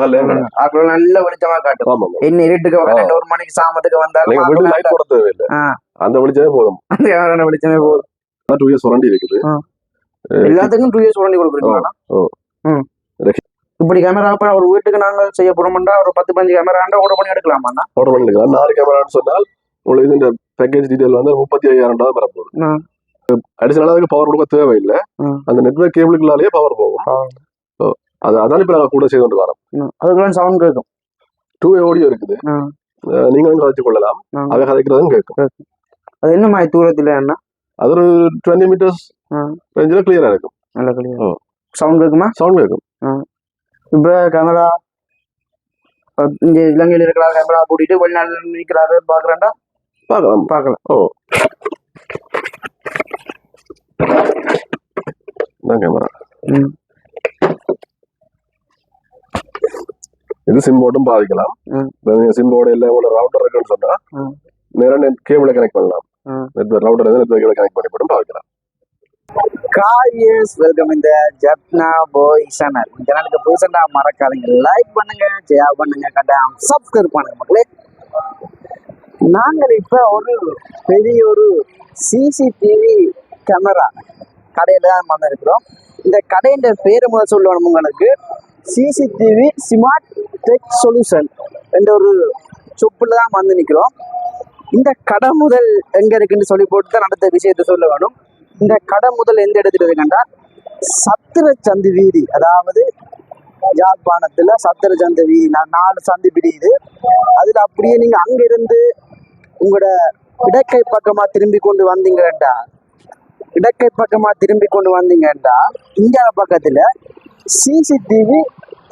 நல்ல வெளிச்சமா காட்டும். என்ன இருட்டுக்கு 2 மணிக்கு சாமத்துக்கு வந்தாலும் லைட் போட தேவையில்லை, அந்த வெளிச்சமே போதும். அந்த கேமரா வெளிச்சமே போதும். 2 இயர்ஸ் வாரண்டி இருக்குது. எல்லாத்துக்கும் 2 இயர்ஸ் வாரண்டி கொடுக்குறீங்களா? இப்படி கேமரா ஒரு வீட்டுக்கு நாங்க செய்ய போறோம்னா ஒரு 10-15 கேமரா ஆர்டர் பண்ணி எடுக்கலாமா? ஆர்டர் பண்ணி எடுக்கலாம். 4 கேமரான்னு சொன்னால் உங்களுக்கு இந்த பேக்கேஜ் டீடைல் வந்து 35,000 வரப்போகுது. அடிஷனலா அதுக்கு பவர் கொடுக்க தேவையில்லை, அந்த நெட்வொர்க் கேபிளுக்குள்ளாலேயே பவர் போகும். அதான் இப்ப நாங்க கூட செய்து கொண்டு வரோம். அதுக்கெல்லாம் சவுண்ட் கேட்கும். 2-way ஆடியோ இருக்குது, நீங்களும் கதைச்சு கொள்ளலாம். அதை கதைக்கிறதும் கேட்கும். அது என்ன மாதிரி தூரத்துல என்ன? அது ஒரு 20 மீட்டர்ஸ் ரேஞ்சில் கிளியரா இருக்கும். நல்ல கிளியர் சவுண்ட் கேட்குமா? சவுண்ட் கேட்கும். இப்ப கேமரா இங்க இலங்கையில இருக்கிற கேமரா கூட்டிட்டு வெளிநாட்டுல நிக்கிறாரு பாக்குறேன்டா. பார்க்கலாம். கேமரா இது சிம் போர்டும் பாதிக்கலாம். சிம் போர்டு இல்ல உங்களோட ரவுட்டர் இருக்குன்னு சொன்னா நேரா நெட் கேபிளை கனெக்ட் பண்ணலாம். நெட்வொர்க் ரவுட்டர் நெட்வொர்க் கனெக்ட் பண்ணி போட்டும் பாதிக்கலாம். காய்ஸ் வெல்கம் இந்த ஜப்னா பாய் சேனல். சேனலுக்கு புதுசா மறக்காதீங்க, லைக் பண்ணுங்க, ஷேர் பண்ணுங்க, கட்டாயம் சப்ஸ்கிரைப் பண்ணுங்க மக்களே. நாங்கள் இப்ப ஒரு பெரிய ஒரு சிசிடிவி கேமரா கடையில தான் வந்திருக்கிறோம். இந்த கடையின் பேரு முதல் சொல்லணும் உங்களுக்கு. சிசிடிவி ஸ்மார்ட் டெக் சொல்யூஷன் என்ற ஒரு சொப்புல தான் வந்து நிற்கிறோம். இந்த கடை முதல் எங்க இருக்குன்னு சொல்லி போட்டு தான் அடுத்த விஷயத்த சொல்ல வேணும். இந்த கடை முதல் எந்த இடத்துல இருக்குன்னா சத்திரச்சந்தி வீதி, அதாவது யாழ்ப்பாணத்துல சத்திரச்சந்தி வீதி 4 சந்தி பிடிக்குது. அதுல அப்படியே நீங்க அங்க இருந்து உங்களோட இடக்கை பக்கமா திரும்பி கொண்டு வந்தீங்கன்னா இங்க பக்கத்துல சிசிடிவி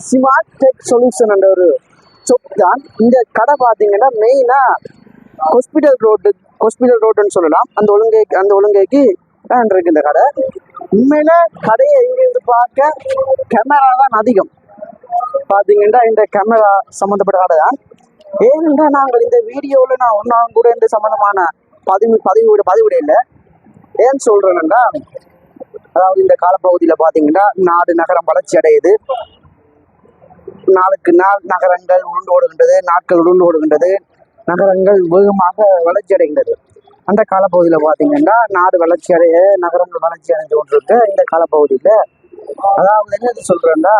ஸ்மார்ட் டெக் சொல்யூஷன் என்ற ஒரு சொப் தான். இந்த கடை பாத்தீங்கன்னா மெயினா ஹாஸ்பிட்டல் ரோடுன்னு சொல்லலாம். அந்த ஒழுங்கைக்கு இருக்கு இந்த கடை. உண்மையில கடையை எங்கிருந்து பார்க்க கேமரா தான் அதிகம். பாத்தீங்கன்னா இந்த கேமரா சம்பந்தப்பட்ட கடை தான். ஏனென்றா நாங்கள் இந்த வீடியோல நான் ஒன்னாம் கூட இந்த சம்பந்தமான பதிவிட இல்லை. ஏன் சொல்றேன்னா, அதாவது இந்த காலப்பகுதியில பாத்தீங்கன்னா நாடு நகரம் வளர்ச்சி அடையுது. நாளுக்கு நாள் நகரங்கள் உருண்டு ஓடுகின்றது, நாட்கள் உருண்டு ஓடுகின்றது, நகரங்கள் வேகமாக வளர்ச்சி அடைகின்றது. அந்த காலப்பகுதியில பாத்தீங்கன்னா நாடு வளர்ச்சி அடைய, நகரங்கள் வளர்ச்சி அடைஞ்சு கொண்டிருக்க இந்த காலப்பகுதியில, அதாவது என்ன சொல்றேன்னா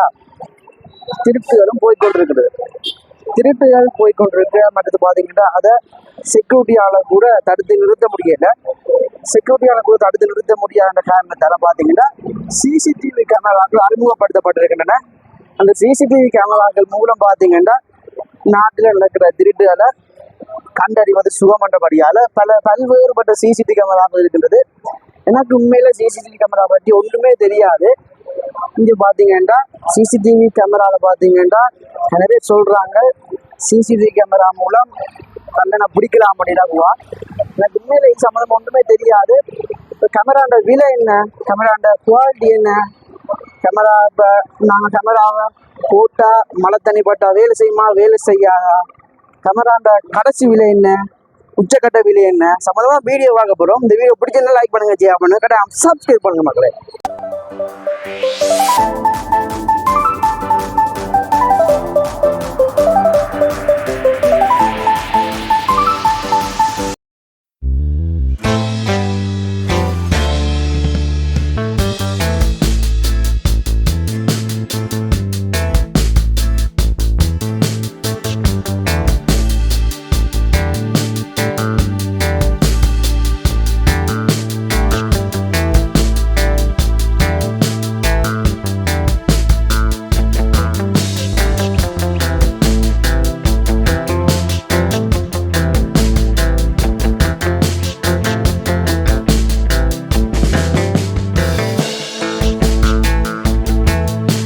திருட்டுகளும் போய்கொண்டிருக்குது. மற்றது பாத்தீங்கன்னா அதை செக்யூரிட்டியால கூட தடுத்து நிறுத்த முடியல. முடியாத காரணத்தால பாத்தீங்கன்னா சிசிடிவி கேமராக்கள் அறிமுகப்படுத்தப்பட்டிருக்கின்றன. அந்த சிசிடிவி கேமராக்கள் மூலம் பாத்தீங்கன்னா நாட்டில் நடக்கிற திருட்டுகளை கண்டறிவது சுகமன்றபடியால பல்வேறுபட்ட சிசிடிவி கேமராக்கள் இருக்கின்றது. எனக்கு உண்மையில சிசிடிவி கேமரா பற்றி ஒன்றுமே தெரியாது. இங்க பாத்தீங்கன்னா சிசிடிவி கேமரால பாத்தீங்கன்னா நிறைய சொல்றாங்க சிசிடிவி கேமரா மூலம் கண்ணனை பிடிக்கலாம் அப்படின்னா எனக்கு உண்மையில இது சம்மந்தம் ஒன்றுமே தெரியாது. கேமராண்ட விலை என்ன, கேமராண்ட குவாலிட்டி என்ன, கேமரா இப்ப நாங்க கேமராவை போட்டா மழை தண்ணி பட்டா வேலை செய்யுமா, வேலை செய்யாதா, கேமராண்ட கடைசி விலை என்ன, உச்சக்கட்ட விலை என்ன சம்மந்தமா வீடியோ பார்க்க போறோம். இந்த வீடியோ பிடிச்சிருந்தா லைக் பண்ணுங்க, ஷேர் பண்ணுங்க, கட்டாயம் சப்ஸ்கிரைப் பண்ணுங்க மக்களே.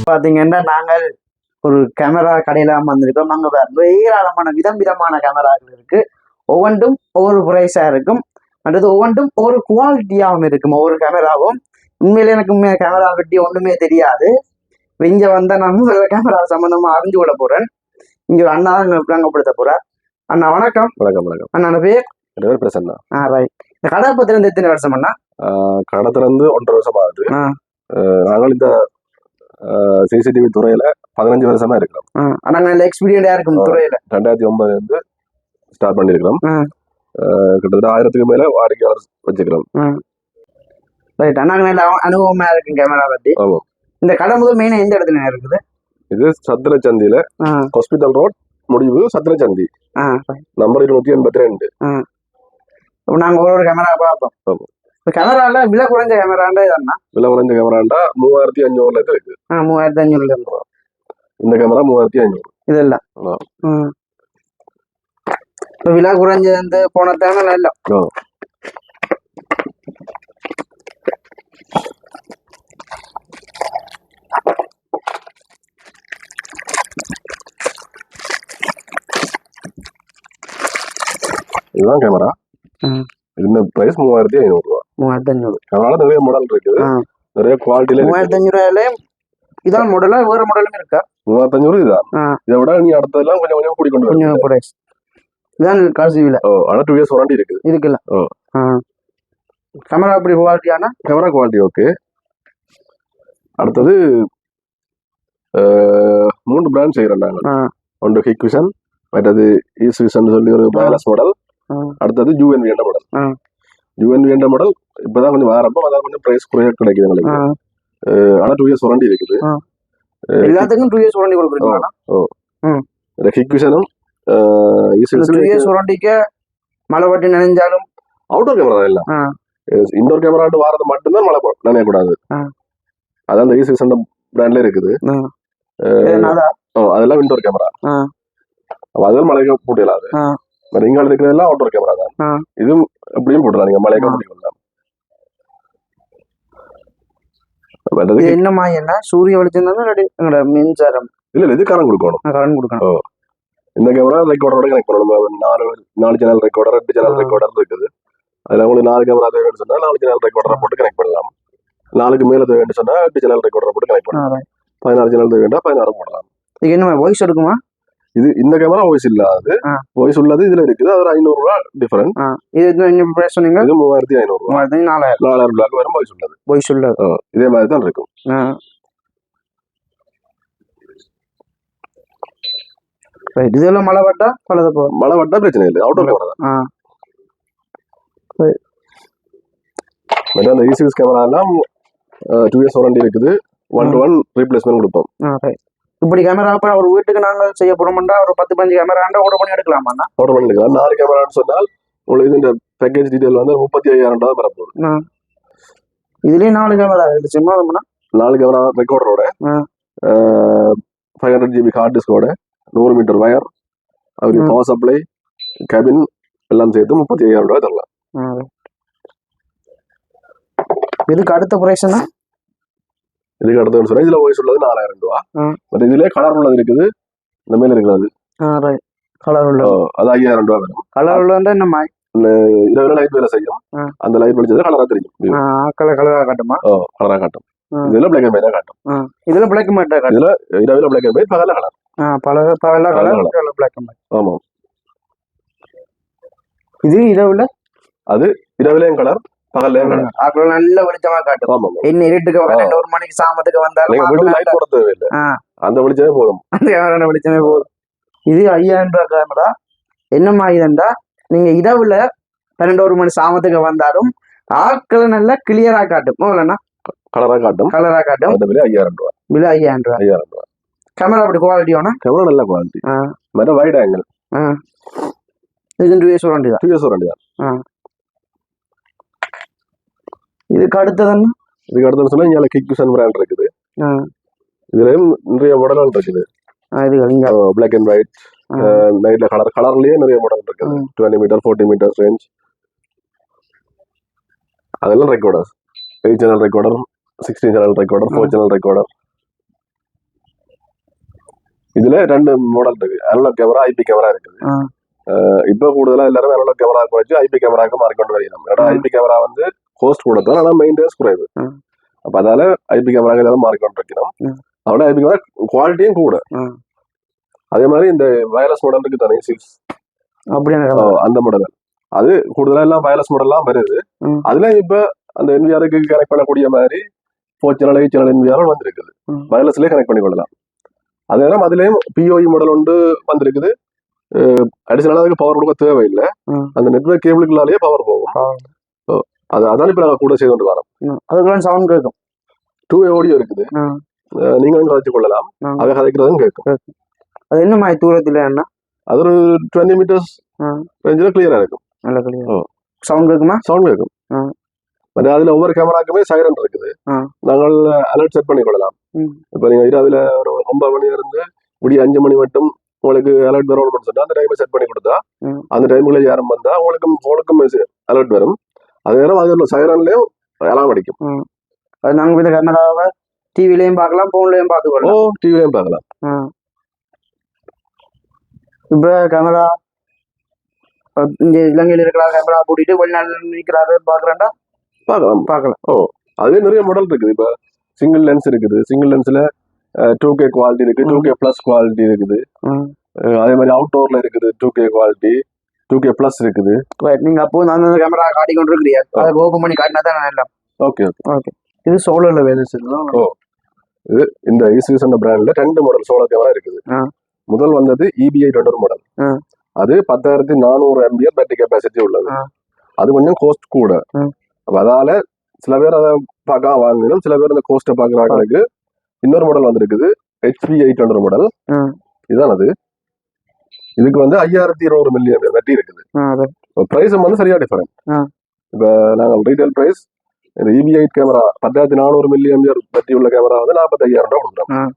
பாத்தீங்கன்னா நாங்கள் ஒரு கேமரா கடையில வந்திருக்கோம். அங்க ஏராளமான விதமான கேமராக்கள் இருக்கு. ஒவ்வொன்றும் ஒவ்வொரு பிரைஸா இருக்கும், அடுத்து ஒவ்வொன்றும் ஒவ்வொரு குவாலிட்டியாகவும் இருக்கும். ஒவ்வொரு கேமராவும் உண்மையில எனக்கு கேமரா பற்றி ஒன்றுமே தெரியாது. இங்க வந்தா நான் கேமரா சம்பந்தமா அறிஞ்சு கொள்ள போறேன். இங்க ஒரு அண்ணா தான் விளங்கப்படுத்த போறார். அண்ணா வணக்கம். வணக்கம். அண்ணா பேர் பிரசன்னா. ரைட். இந்த கடை பத்திரம் எத்தனை வருஷம் அண்ணா? கடை திறந்து 1.5 வருஷம் ஆகுது. நாங்கள் இந்த சிசிடிவி துறையில 15 வருஷமா இருக்கிறோம். ஆனா நல்ல எக்ஸ்பீரியன்ஸா இருக்கும் துறையில. 2009 இருந்து ஸ்டார்ட் பண்ணிருக்கிறோம். கிட்டத்தட்ட 1000க்கு மேல வாடிக்கையாளர் வச்சுக்கிறோம். ரைட். ஆனா நல்ல அனுபவமா இருக்கு கேமரா பத்தி. இந்த கடை முதல் மெயினா எந்த இடத்துல இருக்குது? இது சத்திரச்சந்தியில ஹாஸ்பிட்டல் ரோட் முடிவு சத்திரச்சந்தி நம்பர் 282. நாங்க ஒரு கேமரா பார்ப்போம். கேமரால விலை குறைஞ்ச கேமராண்டா இதா? விலை குறைஞ்ச கேமராண்டா 3500 இருக்கு. 3500 இந்த கேமரா 3500 இதெல்லாம். விலை குறைஞ்ச வந்து போன தேவை இல்ல. இதுதான் கேமரா. இந்த பிரைஸ் 3500 ரூபா. 3500. அதனால நிறைய மாடல் இருக்குது, நிறைய குவாலிட்டில. 3500 இதான் மாடலா வேற மாடலும் இருக்கா? 3500 இதான். இதை விட நீ அடுத்ததெல்லாம் கொஞ்சம் கொஞ்சம் கூடி கொண்டு கொஞ்சம் பிரைஸ் இதான் காசு விலை. ஆனா 2 இயர்ஸ் வாரண்டி இருக்குது. இருக்குல்ல. கேமரா அப்படி குவாலிட்டியானா? Camera quality okay. அடுத்தது 3 பிராண்ட் செய்யறோம் நாங்க. ஒன்று ஹிக்விஷன், மற்றது ஈஸ்விஷன் சொல்லி ஒரு வயர்லெஸ் மாடல், அடுத்தது யூஎன்வி என்ற மாடல். யூஎன்வி என்ற மாடல் இப்பதான் கொஞ்சம் வரப்போ அதான் கொஞ்சம் பிரைஸ் குறைய கிடைக்குது எங்களுக்கு. ஆனா 2 இயர்ஸ் வாரண்டி இருக்குது. எல்லாத்துக்கும் 2 இயர்ஸ் வாரண்டி கொடுக்குறீங்களா? ஹிக்விஷனும் 2 இயர்ஸ் வாரண்டிக்கு மழை பட்டு நினைஞ்சாலும் அவுட்டோர் கேமரா தான் எல்லாம். இன்டோர் கேமரா வாரது மட்டும்தான் மழை நினையக்கூடாது. அதான் இந்த ஈஸ்விஷன் பிராண்ட்ல இருக்குது. அதெல்லாம் இன்டோர் கேமரா. அதெல்லாம் மழைக்கு போட்டிடலாது. இங்க இருக்கிறதெல்லாம் அவுட்டோர் கேமரா தான். இதுவும் எப்படியும் போட்டுலாம், நீங்க மழைக்கு போட்டிக்கலாம். என்னமா என்ன சூரிய வெளிச்சம் மின்சாரம் இல்ல இது கரண்ட் கொடுக்கணும். இந்த கேமரா ரெக்கார்டரோட கனெக்ட் பண்ணணும். 4 சேனல் ரெக்கார்டர், 2 சேனல் ரெக்கார்டர் இருக்குது. அதுல உங்களுக்கு 4 கேமரா தேவைன்னு சொன்னா 4 சேனல் ரெக்கார்டரை போட்டு கனெக்ட் பண்ணலாம். 4க்கு மேல தேவைன்னு சொன்னா 8 சேனல் ரெக்கார்டரை போட்டு கனெக்ட் பண்ணலாம். 16 சேனல் தேவைன்னா 16 போடலாம். இது என்ன வாய்ஸ் எடுக்குமா? இது இந்த கேமரா வாய்ஸ் இல்லாது, வாய்ஸ் உள்ளது இதுல இருக்குது. அது 500 ரூபா டிஃபரன்ஸ். இது என்ன பிரைஸ் சொன்னீங்க? இது 3500 ரூபா. 4000 பிளாக் வரும் வாய்ஸ் உள்ளது. வாய்ஸ் உள்ளது இதே மாதிரி தான் இருக்கும். ரைட். இதெல்லாம் மழை வட்டா மழை வட்டா பிரச்சனை இல்லை, அவுட்டோர் கேமரா தான். அந்த ஈசிஎஸ் கேமரா எல்லாம் 2 இயர்ஸ் வாரண்டி இருக்குது. 1-to-1 ரீப்ளேஸ்மெண்ட் கொடுப்போம். இப்படி கேமரா ஒரு வீட்டுக்கு நாங்க செய்ய போறோம்னா ஒரு 10-15 கேமரா ஆர்டர் பண்ணி எடுக்கலாமா? ஆர்டர் பண்ணி எடுக்கலாம். 4 கேமரான்னு சொன்னால் உங்களுக்கு இந்த பேக்கேஜ் டீடைல் வந்து 35,000 வரப்போகுது. இதுலயும் 4 கேமரா சும்மா 4 கேமரா ரெக்கார்டரோட 500 GB ஹார்ட் டிஸ்கோட 100 மீட்டர் வயர், அவருக்கு பவர் சப்ளை, கேபின் எல்லாம் சேர்த்து 35,000 ரூபாய் தரலாம். இதுக்கு அடுத்த பிரைஸ் என்ன? இதுக்கு அடுத்த சொன்னா இதுல வாய்ஸ் உள்ளது 4000 ரூபா. பட் இதுல கலர் உள்ளது இருக்குது. இந்த மேல இருக்கிறது கலர் உள்ள அது 5000 ரூபா வரும். கலர் உள்ள நம்ம இரவு லைட் வேலை செய்யும். அந்த லைட் வெளிச்சது கலரா தெரியும். கலரா காட்டுமா? கலரா காட்டும். இதுல பிளாக் அண்ட் ஒயிட் காட்டும். இதுல பிளாக் அண்ட் ஒயிட் காட்டும். இதுல இரவுல பிளாக் அண்ட் ஒயிட், பகல்ல கலர். பகல்ல கலர் பிளாக் அண்ட் ஒயிட். ஆமா. இது இரவுல அது இரவுலயும் கலர், பகல்லையும் கலர். ஆக்கள நல்ல வெளிச்சமா காட்டும். ஆமா. என்ன இருட்டுக்கு 1 மணிக்கு சாமத்துக்கு வந்தாலும் வீட்டுக்கு லைட் போட தேவையில்லை. அந்த வெளிச்சமே போதும். அந்த கேமரா வெளிச்சமே போதும். இது 5000 ரூபாய் கேமரா. என்னமா இதுண்டா, நீங்க இரவுல 12 மணி சாமத்துக்கு வந்தாலும் ஆக்களை நல்லா கிளியரா காட்டும். கலரா காட்டும். அந்த விலை 5000 ரூபாய். விலை 5000 ரூபாய். கேமரா அப்படி குவாலிட்டி வேணும். கேமரா நல்ல குவாலிட்டி. மற்ற வைட் ஆங்கிள். இது 2 இயர்ஸ் வாரண்டி தான். 2 இயர்ஸ் வாரண்டி தான். இதுக்கு அடுத்ததுன்னு சொன்னா இங்க ஹிக்விஷன் பிராண்ட் இருக்குது. இதுலயும் நிறைய மாடல்கள் இருக்குது. பிளாக் அண்ட் ஒயிட், நைட்ல கலர்லயே நிறைய மாடல் இருக்குது. 20 மீட்டர், 40 மீட்டர் ரேஞ்ச். அதெல்லாம் recorder, 8 channel recorder, 16 channel recorder, 4 channel recorder. இதுல 2 மாடல் இருக்கு. அனலாக் கேமரா, ஐபி கேமரா இருக்குது. இப்ப கூடுதலா எல்லாரும் அனலாக் கேமரா வச்சு ஐபி கேமராக்கு மாறிக்கொண்டு வரணும். ஏன்னா ஐபி கேமரா வந்து கோஸ்ட் கூட தான், ஆனா மெயின்டெனன்ஸ் குறைவு. அப்ப அதால ஐபி கேமரா ஏதாவது மாறிக்கொண்டு இருக்கணும். அதோட ஐபி கேமரா குவாலிட்டியும் கூட. அதே மாதிரி இந்த வயர்லெஸ் மாடல் இருக்கு தானே, அந்த மாடல் அது கூடுதலா எல்லாம் வயர்லெஸ் மாடல்லாம் வருது. அதுல இப்ப அந்த என்விஆருக்கு கனெக்ட் பண்ணக்கூடிய மாதிரி 4 சேனல் 8 சேனல் என்பிஆர் வந்திருக்குது. வயர்லெஸ்லேயே கனெக்ட் பண்ணி கொள்ளலாம். அதே நேரம் அதுலேயும் பிஓஇ மாடல் ஒன்று வந்திருக்குது. அடிஷனலாக அதுக்கு பவர் கொடுக்க தேவையில்லை. அந்த நெட்வொர்க் கேபிளுக்குள்ளாலேயே பவர் போகும். அதான் இப்போ நாங்கள் கூட செய்து கொண்டு வரோம். அதுக்கெல்லாம் சவுண்ட் கேட்கும். 2-way ஆடியோ இருக்குது. நீங்களும் கதைச்சு கொள்ளலாம். அதை கதைக்கிறதும் கேட்கும். அது என்ன மாதிரி தூரத்தில் என்ன? அது ஒரு 20 மீட்டர்ஸ் ரேஞ்சில் கிளியரா இருக்கும். நல்ல கிளியர். சவுண்ட் கேட்குமா? சவுண்ட் கேட்கும். அதுல ஒவ்வொரு கேமராக்குமே சைரன் இருக்குது. நாங்கள் அலர்ட் செட் பண்ணி கொள்ளலாம். இப்போ நீங்க இரவுல ஒரு 9 மணில இருந்து விடிய 5 மணி மட்டும் உங்களுக்கு அலர்ட் வரணும்னு சொன்னா அந்த டைமை செட் பண்ணி கொடுத்தா அந்த டைம்ல யாரும் வந்தா உங்களுக்கும் அலர்ட் வரும். அதே நேரம் அது சைரன்லயும் அலாம் அடிக்கும். அது நாங்கள் இந்த கேமராவை டிவிலையும் பார்க்கலாம், போன்லையும் பார்த்துக்கொள்ளலாம். டிவிலையும் பார்க்கலாம். இப்போ கேமரா இங்க இலங்கையில் இருக்கிற கேமரா கூட்டிட்டு வெளிநாட்டில் நிற்கிறாரு பார்க்குறேன்டா பார்க்கலாம். அதே நிறைய மாடல் இருக்குது. இப்போ சிங்கிள் லென்ஸ் இருக்குது. சிங்கிள் லென்ஸ்ல 2K குவாலிட்டி இருக்கு, 2K பிளஸ் குவாலிட்டி இருக்குது. அதே மாதிரி அவுட்டோர்ல இருக்குது 2K குவாலிட்டி, 2K பிளஸ் இருக்குது. நீங்க அப்போ அந்த கேமரா காட்டி கொண்டு இருக்கிறீங்க, அதை ஓபன் பண்ணி காட்டினா தான் நல்லா. ஓகே. இது சோலர்ல வேலை செய்யலாம். இது இந்த ஈசிஎஸ் என்ற பிராண்ட்ல 2 மாடல் சோலார் கேமரா இருக்குது. முதல் வந்தது EBI 2 மாடல். அது 10,400 mAh பேட்டரி கெப்பாசிட்டி உள்ளது. அது கொஞ்சம் கோஸ்ட் கூட. அதால சில பேர் அதை பார்க்க வாங்கணும், சில பேர் அந்த கோஸ்ட்டை பார்க்குறாங்களுக்கு இன்னொரு மாடல் வந்திருக்குது HP 800 மாடல். இதுதான் அது. இதுக்கு வந்து 5200 mAh பேட்டரி இருக்குது. பிரைஸ் வந்து சரியா டிஃபரெண்ட். இப்போ நாங்கள் ரீட்டைல் பிரைஸ் இந்த EBI 8 கேமரா 10,400 mAh பேட்டரி உள்ள கேமரா வந்து 45,000 ரூபாய் கொடுக்குறோம்.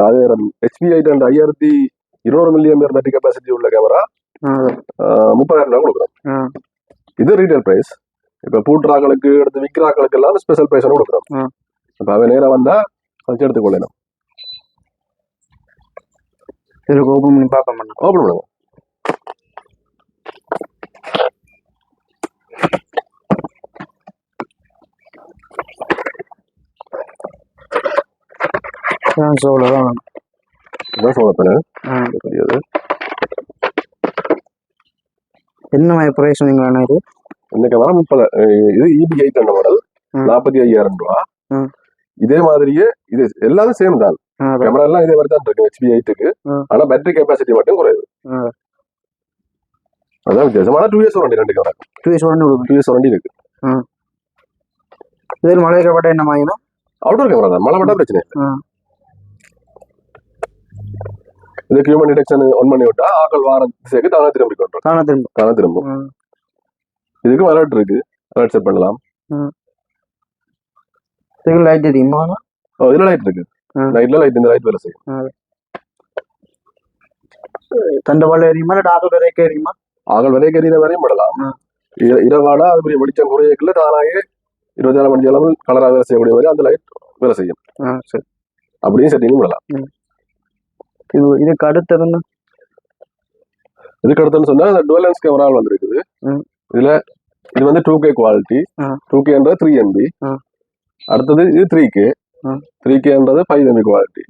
அதே HP 800 5200 mAh பேட்டரி கெப்பாசிட்டி உள்ள கேமரா 30,000 ரூபாய் கொடுக்குறோம். இது ரீட்டைல் பிரைஸ். இப்ப பூட்டுறாக்களுக்கு எடுத்து விற்கிறாக்களுக்கு எல்லாம் ஸ்பெஷல் பிரைஸ் கொடுக்குறோம். இப்ப அவன் நேரம் வந்தா வச்சு எடுத்துக்கொள்ளணும். ஓபன் பண்ணி பார்க்க ஓபன் பண்ணுங்க. என்ன பிரைஸ் நீங்க இது? இந்த கேமரா 30. இது EBI 800 மாடல் 45,000 ரூபாய். இதே மாதிரியே இது எல்லாரும் சேம் தான். கேமரா எல்லாம் இதே மாதிரி தான் இருக்கு HP 8க்கு. ஆனா பேட்டரி கெப்பாசிட்டி மட்டும் குறையுது. அதான் வித்தியாசமான 2 years warranty. 2 camera 2 years warranty இருக்கு. இதில் மழை கப்பட்ட என்ன மாதிரினா அவுட்டோர் கேமரா தான். மழை பட்டா பிரச்சனை இல்லை. இதுக்கு ஹியூமன் டிடெக்ஷன் ஆன் பண்ணி விட்டா ஆக்கள் வார திசைக்கு தானே திரும்பி கொண்டுரும். தானே திரும்பும். இதுக்கும் அலர்ட் இருக்கு. அலர்ட் செட் பண்ணலாம். இதுல லைட் எரியுமா? இதுல லைட் இருக்கு. நைட்ல லைட், இந்த லைட் வேலை செய்யும். தண்டவாளம் எரியுமா இல்ல ஆகல் வரைக்கும் எரியுமா? ஆகல் வரைக்கும் எரியுற வரையும் படலாம். இரவாடா அது வெளிச்சம் குறையக்குள்ள தானாயே 24 மணி நேரம் கலரா வேலை செய்யக்கூடிய மாதிரி அந்த லைட் வேலை செய்யும். சரி, அப்படியும் செட்டிங் பண்ணலாம். இதுக்கு அடுத்ததுன்னு இதுக்கு அடுத்துன்னு சொன்னா இந்த டுவல் லென்ஸ் கேமரா வந்துருக்குது. இதுல இது வந்து 2K குவாலிட்டி. 2Kன்றது 3 MB. அடுத்தது இது 3K. 3Kன்றது 5 MB quality.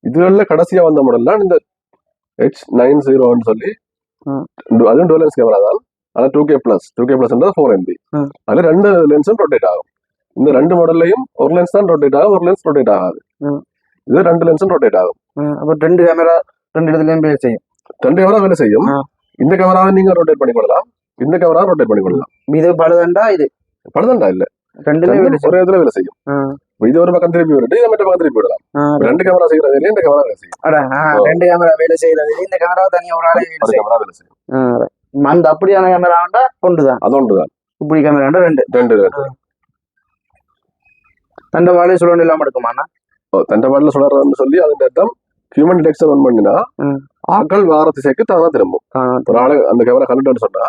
இதுல கடைசியா வந்த மாடல் தான் இந்த H90ன்னு சொல்லி, அதுவும் டுவல் லென்ஸ் கேமரா தான். ஆனா 2K பிளஸ் 4 MB. அதுல 2 லென்ஸும் ரொட்டேட் ஆகும். இந்த 2 மாடல்லையும் ஒரு லென்ஸ் தான் ரொட்டேட் ஆகும், ஒரு லென்ஸ் ரொட்டேட் ஆகாது. இது 2 லென்ஸும் ரொட்டேட் ஆகும். அப்ப 2 கேமரா 2 இடத்துலயும் வேலை செய்யும். 2 கேமரா வேலை செய்யும். இந்த கேமராவை நீங்க ரொட்டேட் பண்ணி கொள்ளலாம், இந்த கேமரா ரொட்டேட் பண்ணி கொள்ளலாம். இது பழுதண்டா? இது பழுதண்டா இல்ல, ஒரே இடத்துல வேலை செய்யும். இது ஒரு பக்கம் திருப்பி விட்டு இதை மற்ற பக்கம் திருப்பி விடலாம். 2 கேமரா செய்யற வேலையை இந்த கேமரா வேலை செய்யும். 2 கேமரா வேலை செய்யற வேலையை இந்த கேமரா தனியா ஒரு ஆளே வேலை செய்யும். அந்த அப்படியான கேமரா வேண்டா ஒன்றுதான். அது ஒன்றுதான். இப்படி கேமரா வேண்டா 2 தண்டவாளே சுழண்டு இல்லாம எடுக்குமாண்ணா? தண்டவாளல சுழறன்னு சொல்லி அதுக்கு அர்த்தம் ஹியூமன் டிடெக்ஷன் ஆன் பண்ணினா ஆக்கள் வார திசைக்கு தானா திரும்பும். ஒரு ஆளு அந்த கேமரா கண்டுட்டு சொன்னா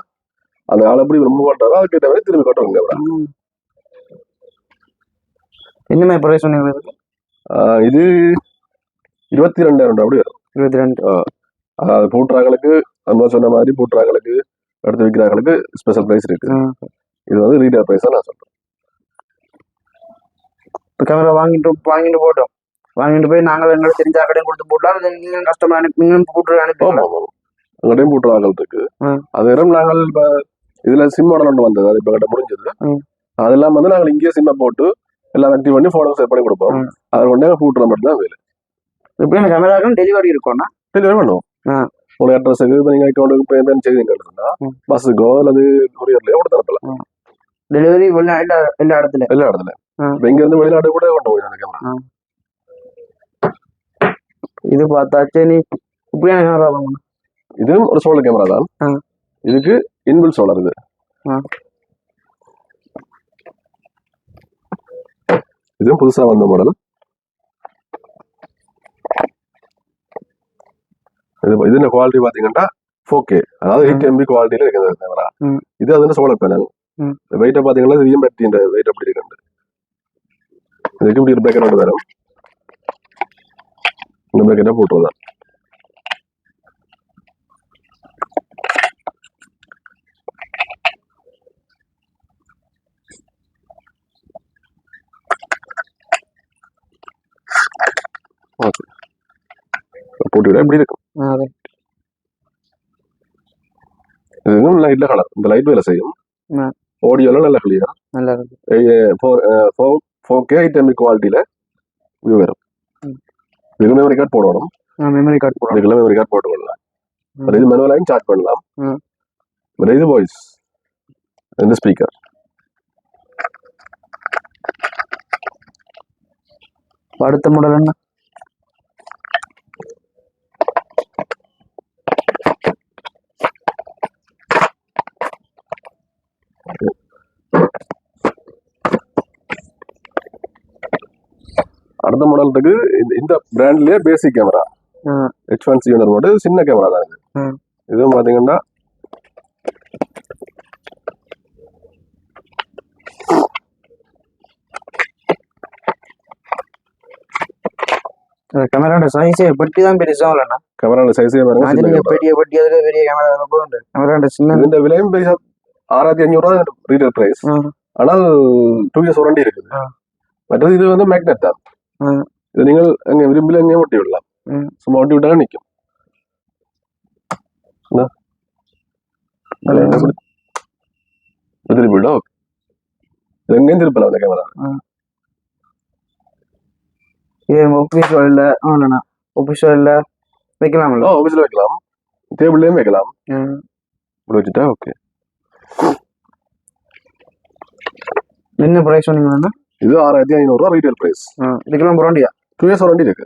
அந்த ஆள் எப்படி ரொம்ப பண்றாரோ அதுக்கு ஏற்ற மாதிரி திரும்பி கொட்டுறோம் கேமரா. என்ன பிரைஸ் சொன்னீங்க? இது 22,000 அப்படி வரும். 22. அதாவது பூட்டுறாங்களுக்கு நம்ம சொன்ன மாதிரி பூட்டுறாங்களுக்கு எடுத்து விற்கிறாங்களுக்கு ஸ்பெஷல் பிரைஸ் இருக்கு. இது வந்து ரீட்டைல் பிரைஸ் தான் நான் சொல்றேன். கேமரா வாங்கிட்டு போட்டோம், வாங்கிட்டு போய் நாங்கள் எங்களை தெரிஞ்ச கடையும் கொடுத்து போட்டோம். நீங்களும் கஸ்டமர் அனுப்பி நீங்களும் பூட்டு அனுப்பி அங்கடையும் பூட்டுறாங்கள் இருக்கு. அது நேரம் நாங்கள் இப்ப இதுல சிம் மாடல் ஒன்று வந்தது, அது இப்ப கிட்ட முடிஞ்சது. அதெல்லாம் வந்து நாங்கள் இங்கேயே சிம்மை போட்டு எல்லாம் ஆக்டிவ் பண்ணி போனை செட் பண்ணி கொடுப்போம். அதை கொண்டே கூட்டுற மட்டும் தான் வேலை. எப்படி அந்த கேமராக்கும் டெலிவரி இருக்கும்னா டெலிவரி பண்ணுவோம். உங்க அட்ரஸுக்கு இப்போ நீங்கள் அக்கௌண்ட்டுக்கு இப்போ எந்த செய்திங்கன்னா பஸ்ஸுக்கோ அல்லது கொரியர்லையோ கூட தரப்பலாம். டெலிவரி வெளிநாடு எல்லா இடத்துல இப்போ இங்கேருந்து வெளிநாடு கூட கொண்டு போய் அந்த கேமரா. இது பார்த்தாச்சு. நீ இப்படியான கேமரா வாங்கணும். இதுவும் ஒரு சோலார் கேமரா தான். இதுக்கு இன்பில் சோலார். இதுவும் புதுசா வந்த மாடல். இது குவாலிட்டி பாத்தீங்கன்னா 4K, அதாவது 8 MB குவாலிட்டியில இருக்குது கேமரா. இது அது சோலார் பேனல். வெயிட்ட பாத்தீங்கன்னா இது பேட்டரி வெயிட் அப்படி இருக்கு. இதுக்கு இப்படி ஒரு பேக்கெட் வரும். இந்த பேக்கெட்டை போட்டுருதான். போட்டு எப்படி இருக்கும். இதுவும் லைட்ல கலர். இந்த லைட் வேலை செய்யும். ஆடியோல நல்ல கிளியர். நல்லா இருக்கு. 4K 8 MB குவாலிட்டியில வியூ வரும். இதுக்கு மெமரி கார்டு போடணும். மெமரி கார்டு போடணும். இதுக்குள்ள மெமரி கார்டு போட்டு கொள்ளலாம். இது மேனுவலாயும் சார்ஜ் பண்ணலாம். இது வாய்ஸ். இந்த ஸ்பீக்கர். அடுத்த மாடல் என்ன? அடுத்த மாடலுக்கு இந்த பிராண்ட்லயே பேசிக் கேமரா H1C மட்டும் சின்ன கேமரா தான் இது. இதுவும் பாத்தீங்கன்னா கேமராவோட சைஸே பெட்டி தான் பெருசா இல்லைன்னா கேமராவோட சைஸே பாருங்க. பெரிய பெட்டி அதுல பெரிய கேமரா போகுது. கேமராவோட சின்ன இந்த விலையும் பெருசா 6500 ரீட்டைல் பிரைஸ். ஆனால் 2 இயர்ஸ் வாரண்டி இருக்குது. மற்றது இது வந்து மேக்னெட் தான். இது நீங்கள் அங்கே விரும்பில எங்கேயும் ஒட்டி விடலாம். சும்மா ஒட்டி விட்டாலும் நிற்கும். திருப்பி விட எங்கேயும் திருப்பலாம் அந்த கேமரா. ஆஃபீஸ்ல வைக்கலாம்ல? ஆஃபீஸ்ல வைக்கலாம், டேபிள்லயும் வைக்கலாம். வச்சுட்டா ஓகே. என்ன பிரைஸ் சொன்னீங்கன்னா? இது 6500 ரீட்டைல் பிரைஸ். இதுக்கெல்லாம் வாரண்டியா? 2 இயர்ஸ் வாரண்டி இருக்கு.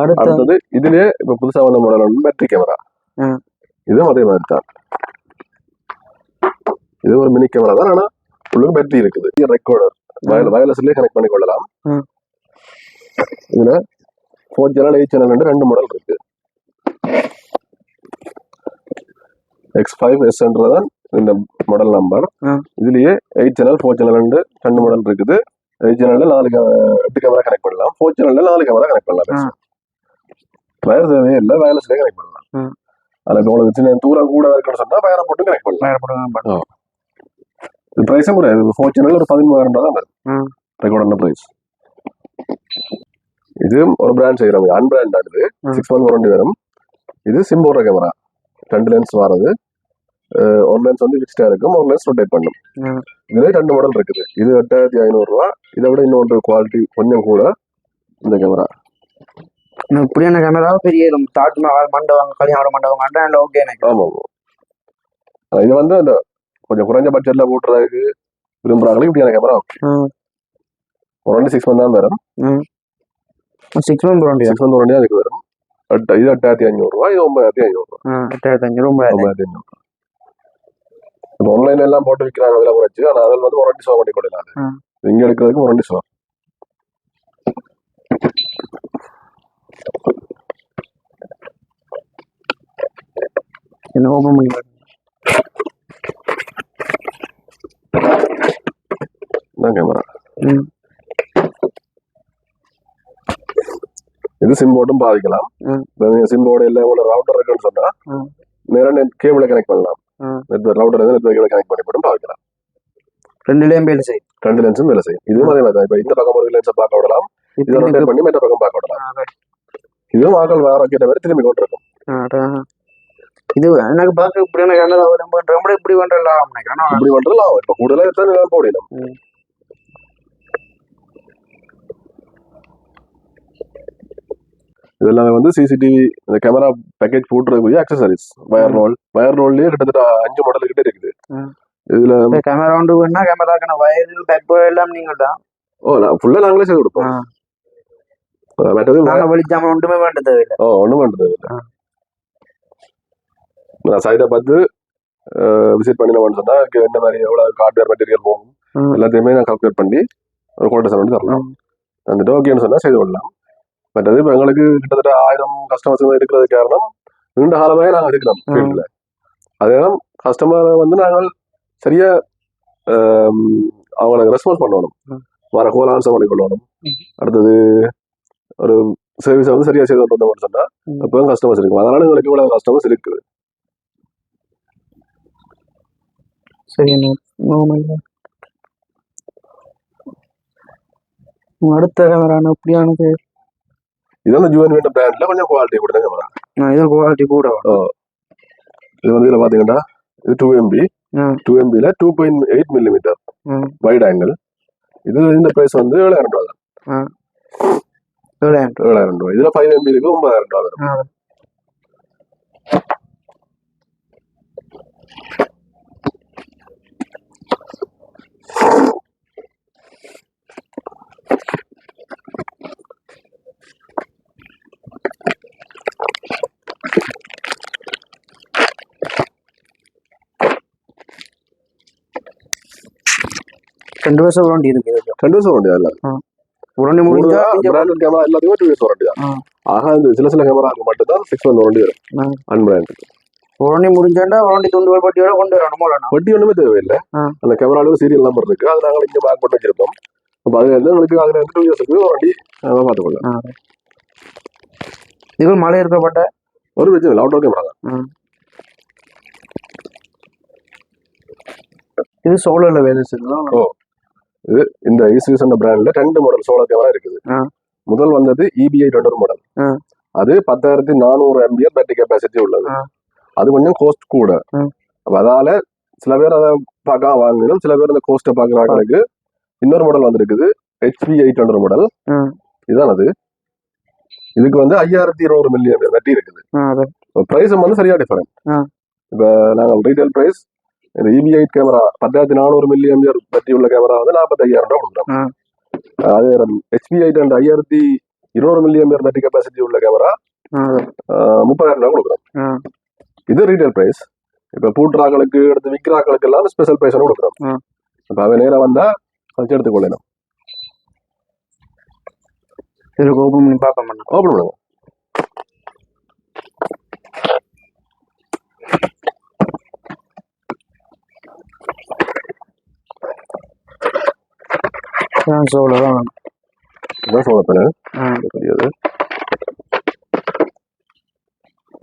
அடுத்தது இதுலயே இப்ப புதுசா வந்த மாடல் பேட்டரி கேமரா. இதுவும் அதே மாதிரி தான். இது ஒரு மினி கேமரா தான், ஆனா உங்களுக்கு பேட்டரி இருக்குது. ரெக்கார்டர் வயர்லெஸ்லயே கனெக்ட் பண்ணி கொள்ளலாம். இதுல 4 சேனல் 8 சேனல் 2 மாடல் இருக்கு. X5S தான் இந்த மாடல் நம்பர். இதுலயே 8 சேனல் 4 சேனல் 2 மாடல் இருக்குது. 8 சேனல்ல 8 கேமரா கனெக்ட் பண்ணலாம். 4 சேனல்ல 4 கேமரா கனெக்ட் பண்ணலாம். வயர் தேவையே இல்லை, வயர்லெஸ்லயே கனெக்ட் பண்ணலாம். அதுல உங்களுக்கு சின்ன தூரம் கூட இருக்குன்னு சொன்னா வயரை போட்டு கனெக்ட் பண்ணலாம். இது பிரைஸும் கூட 4 சேனல் ஒரு 13000 தான் வரும் ரெக்கார்டர் பிரைஸ். இது ஒரு பிராண்ட் செய்யறோம், அன்பிராண்ட் ஆகுது. 6 month வாரண்டி வரும். இது சிம் போடுற கேமரா. 2 லென்ஸ் வரது. ஒரு லென்ஸ் வந்து ஃபிக்ஸ்டா இருக்கும், ஒரு லென்ஸ் ரொட்டேட் பண்ணும். இதுல 2 மாடல் இருக்குது. இது 8500 ரூபா. இதை விட இன்னொரு குவாலிட்டி கொஞ்சம் கூட இந்த கேமரா. இப்படியான கேமரா பெரிய தாஜ்மஹால் மண்டபம், கல்யாண மண்டபம் ஓகே. ஆமா, இது வந்து அந்த கொஞ்சம் குறைஞ்ச பட்ஜெட்ல போட்டுறதுக்கு விரும்புறாங்களே இப்படியான கேமரா ஓகே. வாரண்டி 6 month தான் வரும். 6 month வாரண்டி அதுக்கு வரும். இது 8500 ரூபா. இது 9500 ரூபா. 9500. இப்போ ஆன்லைன்ல எல்லாம் போட்டு விற்கிறாங்க விலை குறைச்சு. ஆனா அதில் வந்து வாரண்டி சோ பண்ணி கொடுக்கலாம். இங்க எடுக்கிறதுக்கு வாரண்டி சோ. என்ன ஓபன் பண்ணி கேமரா. இது சிம் போர்டும் பாதிக்கலாம். சிம் போர்டு இல்லை, உங்களோட ரவுட்டர் இருக்குன்னு சொன்னா நேரம் நெட் கேபிளை கனெக்ட் பண்ணலாம். நெட்வொர்க் ரவுட்டர் நெட்வொர்க் கனெக்ட் பண்ணி போட்டும் பாதிக்கலாம். 2 லென்ஸும் வேலை செய்யும். இதுவும் அதே மாதிரி தான். இப்போ இந்த பக்கம் ஒரு லென்ஸை பார்க்க விடலாம், இதை ரொட்டேட் பண்ணி மற்ற பக்கம் பார்க்க விடலாம். இதுவும் ஆக்கள் வேற கேட்ட மாதிரி திரும்பி கொண்டு இருக்கும். இது எனக்கு பார்க்க இப்படியான கேமரா ரொம்ப இப்படி பண்றலாம் நினைக்கிறேன். இப்படி பண்றலாம் இப்ப கூடுதலா எத்தனை போடலாம். இது எல்லாமே வந்து சிசிடிவி இந்த கேமரா பேக்கேஜ் போட்டுறதுக்குரிய அக்சசரிஸ். வயர் ரோல்லயே கிட்டத்தட்ட 5 மாடல் கிட்ட இருக்குது. இதுல கேமரா ஒன்று வேணா கேமராக்கான வயர் பேக் எல்லாம் நீங்க தான் ஃபுல்லா நாங்களே செய்து கொடுப்போம். மற்றது வெளிச்சாம ஒன்றுமே வேண்ட தேவையில்லை. ஒண்ணும் வேண்ட தேவையில்லை. நான் சைடை பார்த்து விசிட் பண்ணினோம்னு சொன்னா இந்த மாதிரி எவ்வளவு ஹார்ட்வேர் மெட்டீரியல் போகும் எல்லாத்தையுமே நான் கால்குலேட் பண்ணி ஒரு கோட்டேஷன் வந்து தரலாம். வந்துட்டு ஓகேன்னு சொன்னா செய்து கொள்ளலாம். மற்றது இப்போ எங்களுக்கு கிட்டத்தட்ட 1000 கஸ்டமர்ஸ் இருக்கிறது காரணம் நீண்ட காலமே நாங்கள் இருக்கிறோம் ஃபீல்டில். அதனால கஸ்டமரை வந்து நாங்கள் சரியா அவங்களுக்கு ரெஸ்பான்ஸ் பண்ணணும். வர கோல் ஆன்சர் பண்ணி கொள்ளணும். அடுத்தது ஒரு சர்வீஸை வந்து சரியா செய்து கொண்டு வந்தோம்னு சொன்னா அப்போ கஸ்டமர்ஸ் இருக்கும். அதனால எங்களுக்கு இவ்வளவு கஸ்டமர்ஸ் இருக்குது. சரி, அடுத்த கேமரா எப்படியானது? இதெல்லாம் ஜூன் வேண்ட பிராண்ட்ல கொஞ்சம் குவாலிட்டி கூட கேமரா. இது குவாலிட்டி கூட. இது வந்து இதுல பாத்தீங்கன்னா இது 2MB 2MBல 2.8 மில்லிமீட்டர் வைட் ஆங்கிள். இது இந்த பிரைஸ் வந்து 7000 ரூபாய் தான். 7000 ரூபாய். இதுல 5MB இருக்கு 9000 ரூபாய் வரும். ரெண்டு வருஷம் வாரண்டி இருக்கு. 2 வருஷம் வாரண்டி இல்ல. உடனே முடிஞ்சா பிராண்டட் கேமரா எல்லாத்துக்கும் 2 வருஷம் வாரண்டி தான். ஆக இந்த சில கேமராக்கு மட்டும் தான் 6 மந்த் வாரண்டி வரும். அன்பிராண்டட். உடனே முடிஞ்சாண்டா வாரண்டி துண்டு பட்டியோட கொண்டு வரணுமோ இல்ல? வட்டி ஒண்ணுமே தேவையில்லை. அந்த கேமரால சீரியல் நம்பர் இருக்கு. அது நாங்க இங்க மார்க் பண்ணி வச்சிருப்போம். அப்ப அதுல இருந்து உங்களுக்கு அதுல இருந்து 2 இயர்ஸ்க்கு வாரண்டி பாத்துக்கொள்ளலாம். இது மழை இருக்கப்பட்ட ஒரு பிரச்சனை இல்லை. அவுட்டோர் கேமரா தான். இது சோலர்ல வேலை செய்யலாம். இது இந்த ஈசிஎஸ் பிராண்ட்ல 2 மாடல் சோலார் கேமரா இருக்குது. முதல் வந்தது EBI 200 மாடல். அது 10400 mAh பேட்டரி கெப்பாசிட்டி உள்ளது. அது கொஞ்சம் கோஸ்ட் கூட. அப்ப அதால சில பேர் அதை பார்க்க வாங்கணும். சில பேர் அந்த கோஸ்ட்டை பார்க்கறாங்களுக்கு இன்னொரு மாடல் வந்திருக்குது HP 800 மாடல். இதுதான் அது. இதுக்கு வந்து 5200 mAh பேட்டரி இருக்குது. பிரைஸ் வந்து சரியா டிஃபரெண்ட். இப்ப நாங்கள் ரீட்டைல் பிரைஸ் இந்த EBI கேமரா 10400 mAh பேட்டரி உள்ள கேமரா வந்து 45000 ரூபாய் கொடுக்குறோம். அதே HP 5200 mAh பேட்டரி கெப்பாசிட்டி உள்ள கேமரா 30000 ரூபாய் கொடுக்குறோம். இது ரீட்டைல் பிரைஸ். இப்ப பூட்ராக்களுக்கு எடுத்து விக்ராக்களுக்கு எல்லாம் ஸ்பெஷல் பிரைஸ் கொடுக்குறோம். இப்ப அவன் நேரம் வந்தா வச்சு எடுத்துக்கொள்ளணும். ஓபன் பண்ணி பார்க்க மாட்டோம். ஓபன் பண்ணுங்க.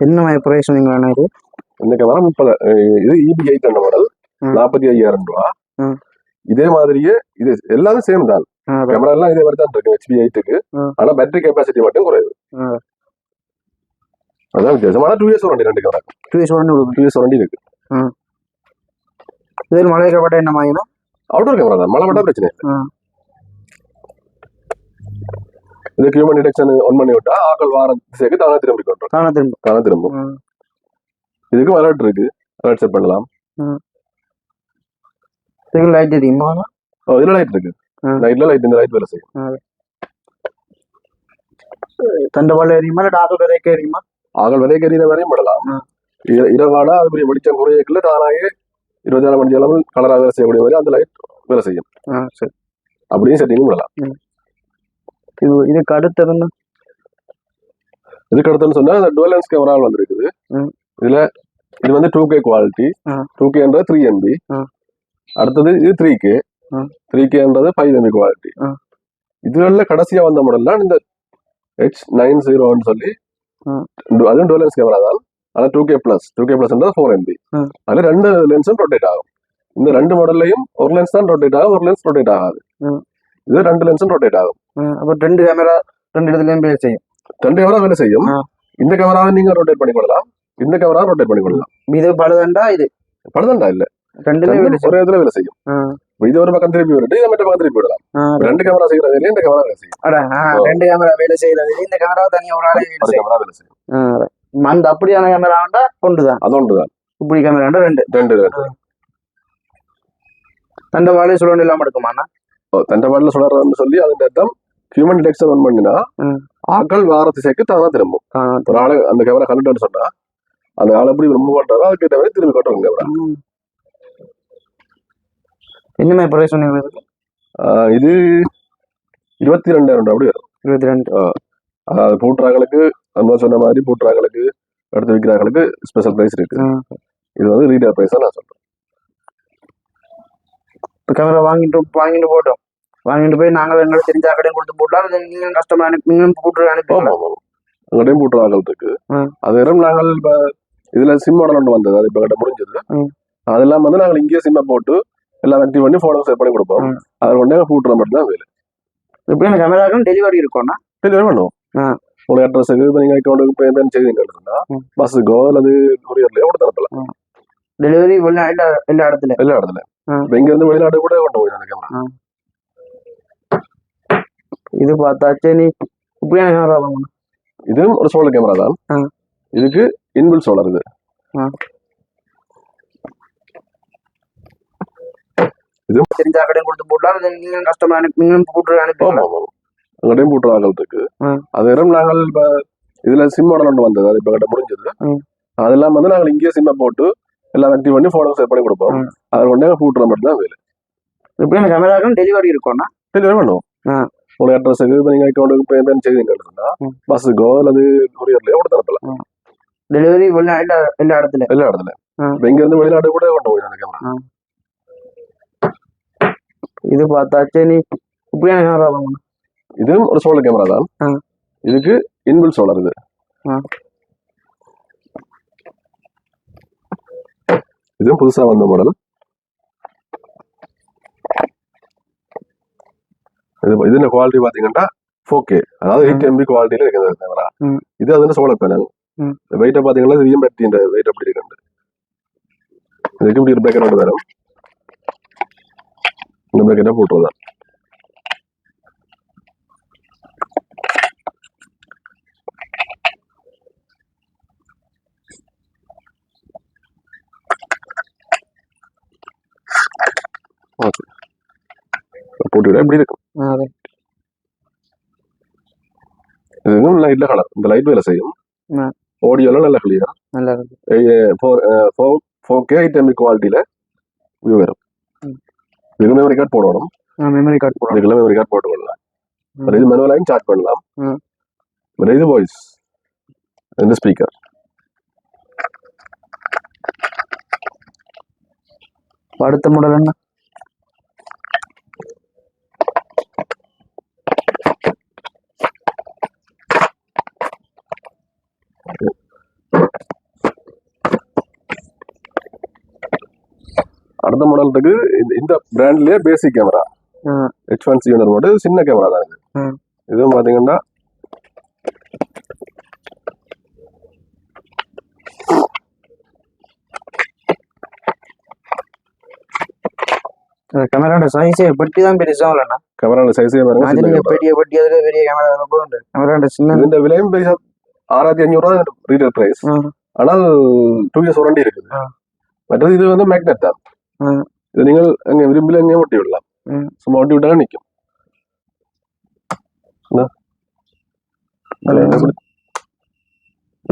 என்ன பிரைஸ் சொன்னீங்க? இது இந்த கேமரா 30. இது EBI 800 மாடல் 45000 ரூபாய். இதே மாதிரியே இது எல்லாரும் சேம் தான். கேமரா எல்லாம் இதே மாதிரி தான் இருக்கு HP 8க்கு. ஆனா பேட்டரி கெப்பாசிட்டி மட்டும் குறையுது. அதான் வித்தியாசமான 2 years warranty. 2 camera 2 years warranty இருக்கு. இது மழை கேப்பட்ட என்ன மாதிரினா அவுட்டோர் கேமரா தான். மழை பட்டா பிரச்சனை இல்லை. இதுக்கு ஹியூமன் டிடெக்ஷன் ஆன் பண்ணி விட்டா ஆக்கள் வார திசைக்கு தானே திரும்பி கொண்டு தானே திரும்பும். இதுக்கும் அலர்ட் இருக்கு. அலர்ட் செட் பண்ணலாம். லைட் தெரியுமா? இதுல லைட் இருக்கு. நைட்ல லைட் இந்த லைட் வேலை செய்யும். தண்டவாளம் எரியுமா இல்ல ஆகல் விதைக்க எரியுமா? ஆகல் விதைக்க எறிகிற வரையும் படலாம். இரவாடா அது வெளிச்சம் குறையக்குள்ள தானாயே 24 மணி அளவு கலரா வேலை செய்யக்கூடிய மாதிரி அந்த லைட் வேலை செய்யும். சரி, அப்படியும் செட்டிங்கும் பண்ணலாம். இதுக்கு அடுத்ததுன்னு இதுக்கு அடுத்துன்னு சொன்னா இந்த டுவல் லென்ஸ் கேமரா வந்துருக்குது. இதுல இது வந்து 2K குவாலிட்டி. 2Kன்றது 3MB. அடுத்தது இது 3K. 3Kன்றது 5MB quality. இதுல கடைசியா வந்த மாடல் தான் இந்த H90ன்னு சொல்லி அதுவும் டுவல் லென்ஸ் கேமரா தான். ஆனா 2K பிளஸ் 4MB. அதுல 2 லென்ஸும் ரொட்டேட் ஆகும். இந்த 2 மாடல்லையும் ஒரு லென்ஸ் தான் ரொட்டேட் ஆகும், ஒரு லென்ஸ் ரொட்டேட் ஆகாது. இது 2 லென்ஸும் ரொட்டேட் ஆகும். அப்ப 2 கேமரா 2 இடத்துலயும் வேலை செய்யும். 2 கேமரா வேலை செய்யும். இந்த கேமராவை நீங்க ரொட்டேட் பண்ணி கொள்ளலாம். இந்த கேமரா ரொட்டேட் பண்ணி கொள்ளலாம். இது பழுதண்டா இது பழுதண்டா இல்ல, ரெண்டுமே ஒரே இதுல வேலை செய்யும். இது ஒரு பக்கம் திருப்பி விட்டு இதை மற்ற பக்கம் திருப்பி விடலாம். ரெண்டு கேமரா செய்யற வேலையை இந்த கேமரா வேலை செய்யும். ரெண்டு கேமரா வேலை செய்யறது இந்த கேமரா தனியா ஒரு ஆளே வேலை கேமரா வேலை செய்யும். அந்த அப்படியான கேமரா வேண்டா கொண்டுதான், அது ஒன்றுதான். இப்படி கேமரா ரெண்டு ரெண்டு தண்டவாளி சுழல் இல்லாம எடுக்குமாண்ணா? தண்டவாளில சுழறன்னு சொல்லி அதுக்கு அர்த்தம் ஹியூமன் டிடெக்ஷன் ஒன் பண்ணினா ஆக்கள் வார திசைக்கு தானா திரும்பும். ஒரு ஆளு அந்த கேமரா கண்டுட்டு சொன்னா அந்த ஆள் எப்படி ரொம்ப பண்றாரோ அதுக்கு ஏற்ற மாதிரி திரும்பி கட்டுறோம் கேமரா. என்னமே பிரைஸ் சொன்னீங்க? இது 22,000 அப்படி வரும். 22. அதாவது பூட்டுறாங்களுக்கு நம்ம சொன்ன மாதிரி பூட்டுறாங்களுக்கு எடுத்து விற்கிறாங்களுக்கு ஸ்பெஷல் பிரைஸ் இருக்கு. இது வந்து ரீட்டெயில் பிரைஸ் தான் நான் சொல்றேன். கேமரா வாங்கிட்டு போட்டோம், வாங்கிட்டு போய் நாங்கள் எங்களை தெரிஞ்ச கடையும் கொடுத்து போட்டலாம். நீங்களும் கஸ்டமர் அனுப்பி பூட்டு அனுப்பி எங்கடையும் பூட்டுறாங்கள் இருக்கு. அது வெறும் நாங்கள் இப்ப இதுல சிம் மாடல் ஒன்று வந்தது, அது இப்ப கிட்ட முடிஞ்சது. அதெல்லாம் வந்து நாங்கள் இங்கேயே சிம்மை போட்டு எல்லாம் ஆக்டிவ் பண்ணி போட்டோ செட் பண்ணி கொடுப்போம். அதை கொண்டே பூட்டுற மட்டும் தான் வேலை. எப்படி அந்த கேமராக்கும் டெலிவரி இருக்கும்னா? டெலிவரி பண்ணுவோம். உங்க அட்ரஸுக்கு இப்போ நீங்கள் அக்கௌண்ட்டுக்கு இப்போ எந்த செய்திங்கன்னா பஸ்ஸுக்கோ அல்லது கொரியர்லையோ கூட தரப்பலாம். டெலிவரி எல்லா இடத்துல இப்போ இங்க இருந்து வெளிநாடு கூட கொண்டு போய் அந்த கேமரா. இது பார்த்தாச்சு. நீ இப்படியான கேமரா வாங்கணும். இதுவும் ஒரு சோலார் கேமரா தான். இதுக்கு இன்பில் சோலார். இது தெரிஞ்ச கடையும் கொடுத்து போட்டலாம். நீங்களும் கஸ்டமர் அனுப்பி பூட்டு அனுப்பி எங்கடையும் பூட்டுறாங்கள் இருக்கு. அது வெறும் நாங்கள் இப்ப இதுல சிம் மாடல் ஒன்று வந்தது, அது இப்ப கிட்ட முடிஞ்சது. அதெல்லாம் வந்து நாங்கள் இங்கேயே சிம்மை போட்டு எல்லாம் ஆக்டிவ் பண்ணி போட்டோ செட் பண்ணி கொடுப்போம். அதை கொண்டே பூட்டுற மட்டும் தான் வேலை. எப்படி அந்த கேமராக்கும் டெலிவரி இருக்கும்னா? டெலிவரி பண்ணுவோம். உங்க அட்ரஸுக்கு இப்போ நீங்கள் அக்கௌண்ட்டுக்கு இப்போ எந்த செய்திங்கன்னா பஸ்ஸுக்கோ அல்லது கொரியர்லையோ கூட தரப்பலாம். டெலிவரி எல்லா இடத்துல இப்போ இங்க இருந்து வெளிநாடு கூட கொண்டு போய் அந்த கேமரா. இது பார்த்தாச்சு. நீ இப்படியான கேமரா வாங்கணும். இதுவும் ஒரு சோலார் கேமரா தான். இதுக்கு இன்பில் சோலார். இதுவும் புதுசா வந்த மாடல். இதுல குவாலிட்டி பாத்தீங்கன்னா 4K, அதாவது 8 MB குவாலிட்டியில இருக்குது கேமரா. இது அது சோலார் பேனல். வெயிட்ட பாத்தீங்கன்னா இது பேட்டரி வெயிட் அப்படி இருக்கு. இதுக்கு இப்படி ஒரு பேக்கெட் வரும். இந்த பேக்கெட்டை போட்டுருதான். போட்டு எப்படி இருக்கும். இதுவும் லைட்ல கலர். இந்த லைட் வேலை செய்யும். ஆடியோல நல்ல கிளியர். 4K 8 MB குவாலிட்டியில வியூ வரும். இதுக்கு மெமரி கார்டு போடணும். இதுக்குள்ள மெமரி கார்டு போட்டுக்கொள்ளலாம். இது மெனுவலாயும் சார்ஜ் பண்ணலாம். இது வாய்ஸ், இந்த ஸ்பீக்கர். அடுத்த மாடல் என்ன? அடுத்த மாடலுக்கு இந்த பிராண்ட்லயே பேசிக் கேமரா H1C மாடல். சின்ன கேமரா தான் இது. இதுவும் பாத்தீங்கன்னா கேமராவோட சைஸே பட்டி தான் பெருசா இல்லைன்னா? கேமராவோட சைஸே பாருங்க. பெரிய பட்டி, அதுல பெரிய கேமரா போகுது. கேமராவோட சின்ன. இந்த விலையும் 6500 ரீட்டெயில் பிரைஸ். ஆனால் 2 இயர்ஸ் வாரண்டி இருக்குது. மற்றது இது வந்து மேக்னெட் தான். இது நீங்கள் அங்கே விரும்பில எங்கேயும் ஒட்டி விடலாம். சும்மா ஒட்டி விட்டாலும் நிற்கும்.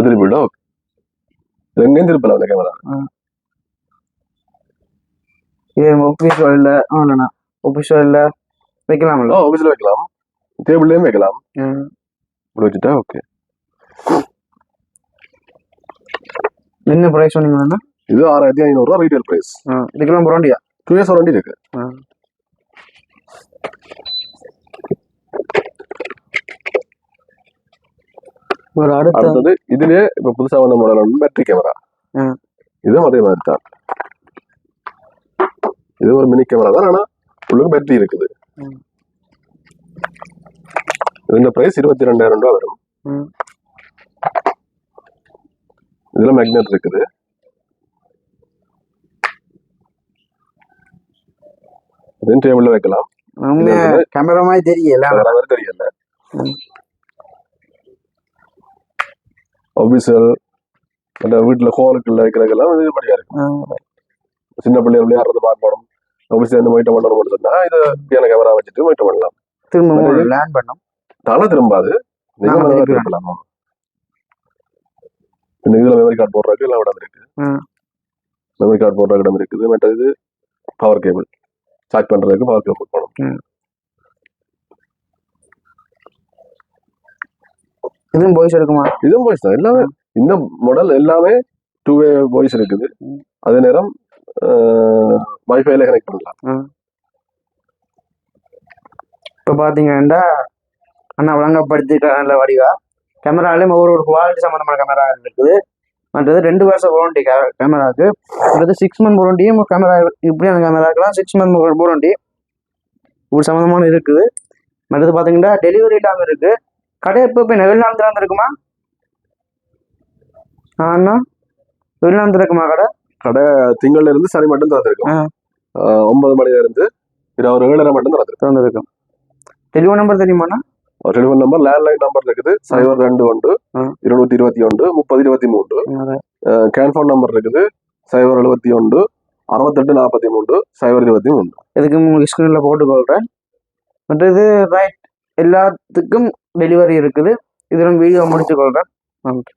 திருப்பி விட எங்கேயும் திருப்பலாம் அந்த கேமரா. ஆஃபீஸ்ல வைக்கலாம்ல? ஆஃபீஸ்ல வைக்கலாம், டேபிள்லயும் வைக்கலாம். வச்சுட்டா ஓகே. என்ன பிரைஸ் சொன்னீங்கன்னா? இது 6500 ரீட்டெயில் பிரைஸ். இதுக்கெல்லாம் வாரண்டியா? 2 இயர்ஸ் வாரண்டி இருக்கு. அடுத்தது இதுலயே இப்ப புதுசா வந்த மாடல் பேட்டரி கேமரா. இதுவும் அதே மாதிரி தான். இது ஒரு மினி கேமரா தான், ஆனா உங்களுக்கு பேட்டரி இருக்குது. இந்த பிரைஸ் 22,000 ரூபாய் வரும். இதுல மேக்னெட் இருக்குது. இதையும் டேபிள்ல வைக்கலாம். கேமரா மாதிரி தெரியல, வேற மாதிரி தெரியல. ஆபீஸியல் அந்த வீட்டுல ஹோலுக்குள்ள வைக்கிறதுக்கெல்லாம் இது படியா இருக்கு. சின்ன பிள்ளைகள் விளையாடுறது பார்க்கணும், ஆபீஸ்ல இருந்து மைட்டம் பண்ணணும் சொன்னா இது கேமரா வச்சுட்டு மைட்டம் பண்ணலாம். திரும்ப லேண்ட் பண்ணோம் தானே திரும்பாது, நீங்க திருப்பலாமா. இந்த இதுல மெமரி கார்டு போடுறதுக்கு எல்லாம் இடம் இருக்கு. மெமரி கார்டு போடுற இடம் இருக்குது. மற்றது பவர் கேபிள் சார்ஜ் பண்றதுக்கு பவர் கேபிள் போகணும். இதுவும் வாய்ஸ் இருக்குமா? இதுவும் வாய்ஸ் தான். எல்லாமே இந்த மாடல் எல்லாமே 2-way வாய்ஸ் இருக்குது. அதே நேரம் வைஃபைல கனெக்ட் பண்ணலாம். இப்போ பார்த்தீங்கன்னா அண்ணா வழங்கப்படுத்திருக்க வடிவா கேமராலையும் ஒரு குவாலிட்டி சம்மந்தமான கேமரா இருக்குது. மற்றது 2 வருஷம் வாரண்டி கேமராவுக்கு. மற்றது 6 month வாரண்டியும் கேமரா இப்படியான கேமராக்கெல்லாம் 6 month வாரண்டி ஒரு சம்மந்தமான இருக்குது. மற்றது பார்த்தீங்கன்னா டெலிவரி இல்லாமல் இருக்கு. கடை எப்போ போய் வெளிநாடு திறந்துருக்குமா அண்ணா? வெளிநாடு திறக்குமா கடை? கடை திங்கள்ல இருந்து சனி மட்டும் திறந்திருக்கும். 9 மணில இருந்து இரவு 7:30 மட்டும் திறந்திருக்கும். டெலிஃபோன் நம்பர் தெரியுமாண்ணா? டெலிஃபோன் நம்பர் லேண்ட்லைன் நம்பர் இருக்குது 021 221 3023. கேன்ஃபோன் நம்பர் இருக்குது 071 68 43 023. இதுக்கு உங்களுக்கு ஸ்கிரீன்ல போட்டுக்கொள்றேன். மற்றது ரைட் எல்லாத்துக்கும் டெலிவரி இருக்குது. இதெல்லாம் வீடியோ முடிச்சுக்கொள்றேன். நன்றி.